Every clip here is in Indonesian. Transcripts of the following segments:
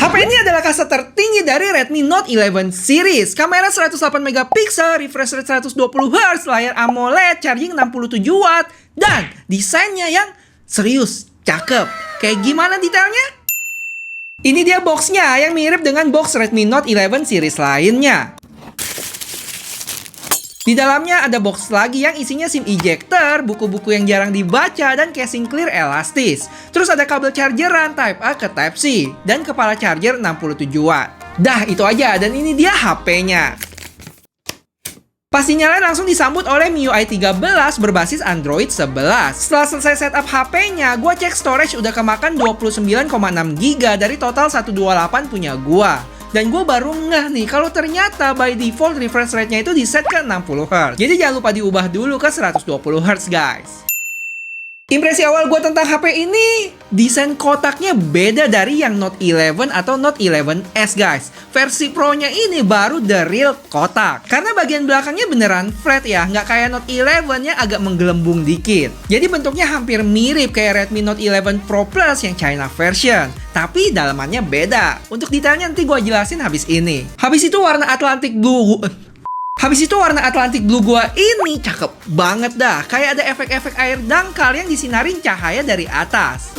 HP ini adalah kasta tertinggi dari Redmi Note 11 series. Kamera 108 megapiksel, refresh rate 120 Hz, layar AMOLED, charging 67 watt, dan desainnya yang serius, cakep. Kayak gimana detailnya? Ini dia boxnya yang mirip dengan box Redmi Note 11 series lainnya. Di dalamnya ada box lagi yang isinya SIM ejector, buku-buku yang jarang dibaca, dan casing clear elastis. Terus ada kabel chargeran Type A ke Type C, dan kepala charger 67 watt. Dah, itu aja, dan ini dia HP-nya. Pas dinyalain langsung disambut oleh MIUI 13 berbasis Android 11. Setelah selesai setup HP-nya, gua cek storage udah kemakan 29,6 GB dari total 128 punya gua. Dan gue baru ngeh nih kalau ternyata by default refresh rate-nya itu di set ke 60 Hz. Jadi jangan lupa diubah dulu ke 120 Hz guys. Impresi awal gue tentang HP ini, desain kotaknya beda dari yang Note 11 atau Note 11S guys. Versi Pro-nya ini baru the real kotak. Karena bagian belakangnya beneran flat ya, nggak kayak Note 11 yang agak menggelembung dikit. Jadi bentuknya hampir mirip kayak Redmi Note 11 Pro Plus yang China version. Tapi dalamannya beda. Untuk detailnya nanti gue jelasin habis ini. Habis itu warna Atlantic Blue gua ini cakep banget dah. Kayak ada efek-efek air dangkal yang disinarin cahaya dari atas.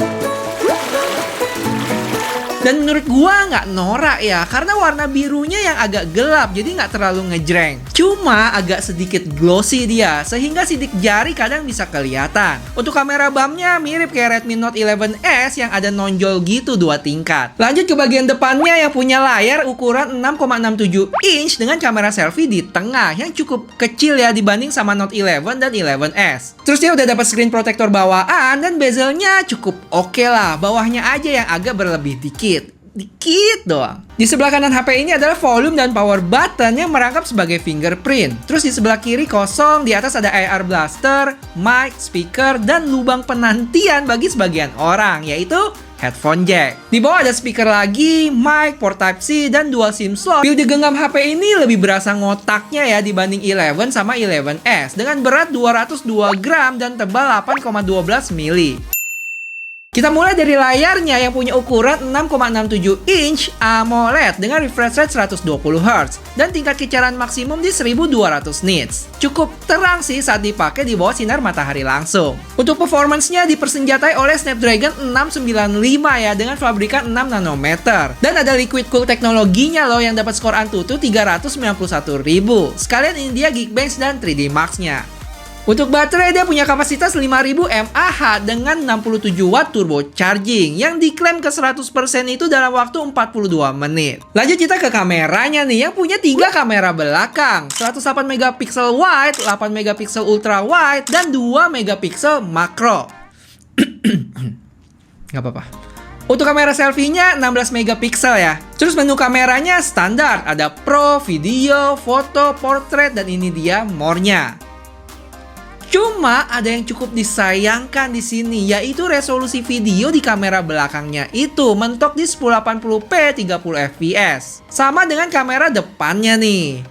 Dan menurut gua nggak norak ya, karena warna birunya yang agak gelap, jadi nggak terlalu ngejreng. Cuma agak sedikit glossy dia, sehingga sidik jari kadang bisa kelihatan. Untuk kamera bumpnya mirip kayak Redmi Note 11S yang ada nonjol gitu 2 tingkat. Lanjut ke bagian depannya yang punya layar ukuran 6,67 inch dengan kamera selfie di tengah yang cukup kecil ya dibanding sama Note 11 dan 11S. Terus dia udah dapat screen protector bawaan dan bezelnya cukup oke lah, bawahnya aja yang agak berlebih dikit doang. Di sebelah kanan HP ini adalah volume dan power button yang merangkap sebagai fingerprint. Terus di sebelah kiri kosong, di atas ada AR blaster, mic, speaker, dan lubang penantian bagi sebagian orang, yaitu headphone jack. Di bawah ada speaker lagi, mic, port Type-C, dan dual SIM slot. Build genggam HP ini lebih berasa ngotaknya ya dibanding 11 sama 11S dengan berat 202 gram dan tebal 8,12 mili. Kita mulai dari layarnya yang punya ukuran 6,67 inch AMOLED dengan refresh rate 120 Hz dan tingkat kecerahan maksimum di 1200 nits. Cukup terang sih saat dipakai di bawah sinar matahari langsung. Untuk performance-nya dipersenjatai oleh Snapdragon 695 ya dengan pabrikan 6 nanometer. Dan ada liquid cool teknologinya loh yang dapat skor Antutu 391.000. Sekalian ini dia Geekbench dan 3D Max-nya. Untuk baterai dia punya kapasitas 5000 mAh dengan 67 watt turbo charging yang diklaim ke 100% itu dalam waktu 42 menit. Lanjut kita ke kameranya nih yang punya 3 kamera belakang, 108 megapiksel wide, 8 megapiksel ultra wide, dan 2 megapiksel makro. Gak apa-apa. Untuk kamera selfie-nya 16 megapiksel ya. Terus menu kameranya standar, ada Pro, Video, Foto, Portrait, dan ini dia More-nya. Cuma ada yang cukup disayangkan di sini, yaitu resolusi video di kamera belakangnya itu mentok di 1080p 30 fps. Sama dengan kamera depannya nih.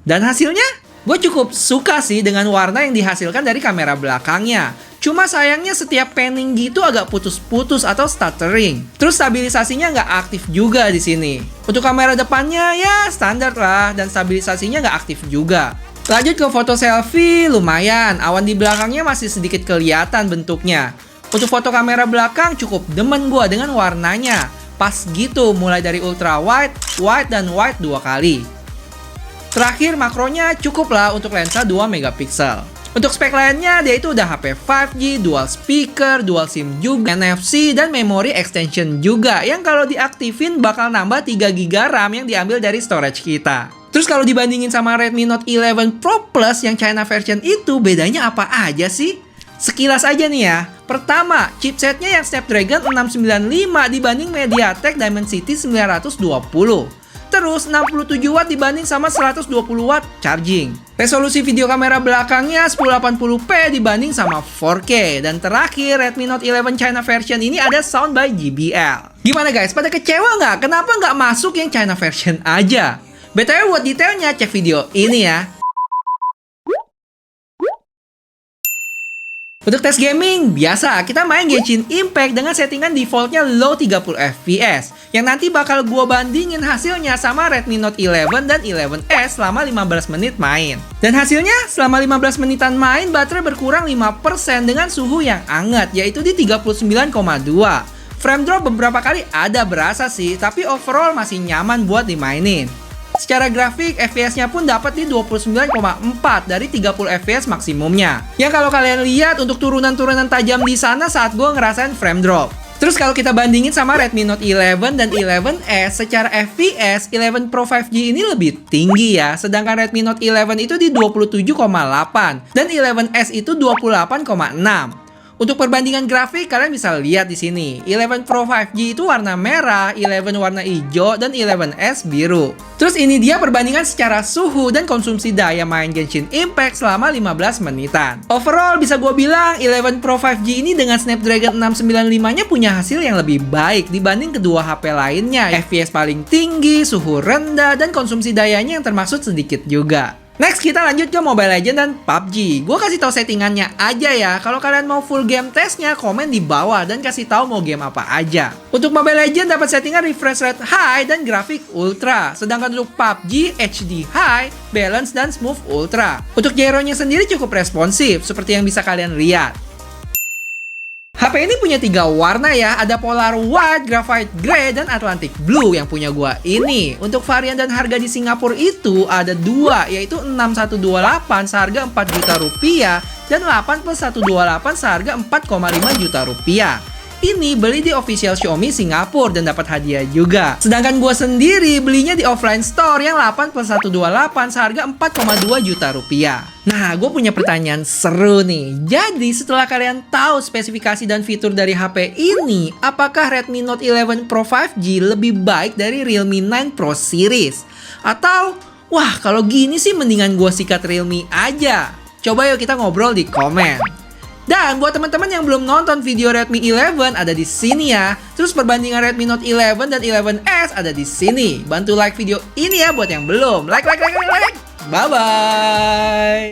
Dan hasilnya, gue cukup suka sih dengan warna yang dihasilkan dari kamera belakangnya. Cuma sayangnya setiap panning gitu agak putus-putus atau stuttering. Terus stabilisasinya nggak aktif juga di sini. Untuk kamera depannya ya standar lah, dan stabilisasinya nggak aktif juga. Lanjut ke foto selfie, lumayan. Awan di belakangnya masih sedikit kelihatan bentuknya. Untuk foto kamera belakang cukup demen gua dengan warnanya. Pas gitu, mulai dari ultra wide, wide, dan wide 2 kali. Terakhir makronya cukup lah untuk lensa 2 megapiksel. Untuk spek lainnya, dia itu udah HP 5G, dual speaker, dual SIM juga, NFC, dan memory extension juga. Yang kalau diaktifin bakal nambah 3 GB RAM yang diambil dari storage kita. Terus kalau dibandingin sama Redmi Note 11 Pro Plus yang China version itu, bedanya apa aja sih? Sekilas aja nih ya. Pertama, chipsetnya yang Snapdragon 695 dibanding MediaTek Dimensity 920. Terus 67 watt dibanding sama 120 watt charging. Resolusi video kamera belakangnya 1080p dibanding sama 4K. Dan terakhir, Redmi Note 11 China version ini ada sound by JBL. Gimana guys, pada kecewa nggak? Kenapa nggak masuk yang China version aja? BTW buat detailnya cek video ini ya. Untuk tes gaming, biasa kita main Genshin Impact dengan settingan defaultnya low 30 fps yang nanti bakal gua bandingin hasilnya sama Redmi Note 11 dan 11S selama 15 menit main. Dan hasilnya, selama 15 menitan main, baterai berkurang 5% dengan suhu yang hangat, yaitu di 39,2. Frame drop beberapa kali ada berasa sih, tapi overall masih nyaman buat dimainin. Secara grafik, FPS-nya pun dapat di 29,4 dari 30 FPS maksimumnya. Yang kalau kalian lihat untuk turunan-turunan tajam di sana saat gue ngerasain frame drop. Terus kalau kita bandingin sama Redmi Note 11 dan 11S, secara FPS, 11 Pro 5G ini lebih tinggi ya. Sedangkan Redmi Note 11 itu di 27,8 dan 11S itu 28,6. Untuk perbandingan grafik, kalian bisa lihat di sini. 11 Pro 5G itu warna merah, 11 warna hijau, dan 11S biru. Terus ini dia perbandingan secara suhu dan konsumsi daya main Genshin Impact selama 15 menitan. Overall, bisa gue bilang 11 Pro 5G ini dengan Snapdragon 695-nya punya hasil yang lebih baik dibanding kedua HP lainnya. FPS paling tinggi, suhu rendah, dan konsumsi dayanya yang termasuk sedikit juga. Next, kita lanjut ke Mobile Legends dan PUBG. Gue kasih tahu settingannya aja ya. Kalau kalian mau full game testnya, komen di bawah dan kasih tahu mau game apa aja. Untuk Mobile Legends dapat settingan refresh rate high dan grafik ultra. Sedangkan untuk PUBG, HD high, balance, dan smooth ultra. Untuk gyronya sendiri cukup responsif, seperti yang bisa kalian lihat. HP ini punya 3 warna ya, ada Polar White, Graphite Grey, dan Atlantic Blue yang punya gua ini. Untuk varian dan harga di Singapura itu ada 2, yaitu 6128 seharga 4 juta rupiah dan 8128 seharga 4,5 juta rupiah. Ini beli di official Xiaomi Singapura dan dapat hadiah juga. Sedangkan gue sendiri belinya di offline store yang 8128 seharga 4,2 juta rupiah. Nah, gue punya pertanyaan seru nih. Jadi setelah kalian tahu spesifikasi dan fitur dari HP ini, apakah Redmi Note 11 Pro 5G lebih baik dari Realme 9 Pro Series? Atau, wah kalau gini sih mendingan gue sikat Realme aja? Coba yuk kita ngobrol di komen. Dan buat teman-teman yang belum nonton video Redmi 11 ada di sini ya. Terus perbandingan Redmi Note 11 dan 11S ada di sini. Bantu like video ini ya buat yang belum. Like. Bye bye.